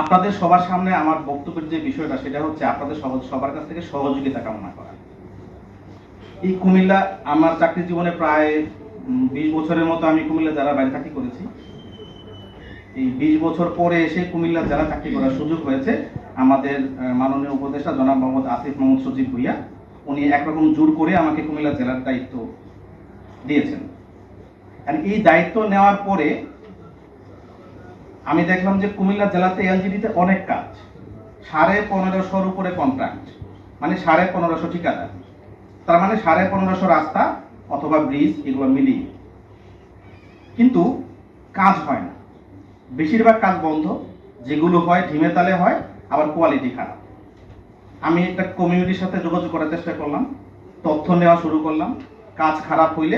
আপনাদের সবার সামনে আমার বক্তব্যের যে বিষয়টা সেটা হচ্ছে আপনাদের সবার কাছ থেকে সহযোগিতা কামনা করা। এই কুমিল্লা আমার চাকরি জীবনে প্রায় 20 বছরের মতো আমি কুমিল্লা জেলা বাইরে চাকরি করেছি। এই 20 বছর পরে এসে কুমিল্লা জেলা চাকরি করার সুযোগ হয়েছে আমাদের মাননীয় উপদেষ্টা জনাব মোহাম্মদ আসিফ মাহমুদ সজীব ভুইয়া। উনি একরকম জোর করে আমাকে কুমিল্লা জেলার দায়িত্ব দিয়েছেন। আর এই দায়িত্ব নেওয়ার পরে আমি দেখলাম যে কুমিল্লা জেলাতে এলজিডিতে অনেক কাজ, 1550 উপরে কন্ট্রাক্ট, মানে 1550 ঠিকাদার, তার মানে 1550 রাস্তা অথবা ব্রিজ এগুলো মিলিয়ে, কিন্তু কাজ হয় না। বেশিরভাগ কাজ বন্ধ, যেগুলো হয় ঢিমে তালে হয়, আবার কোয়ালিটি খারাপ। আমি একটা কমিউনিটির সাথে যোগাযোগ করার চেষ্টা করলাম, তথ্য নেওয়া শুরু করলাম, কাজ খারাপ হইলে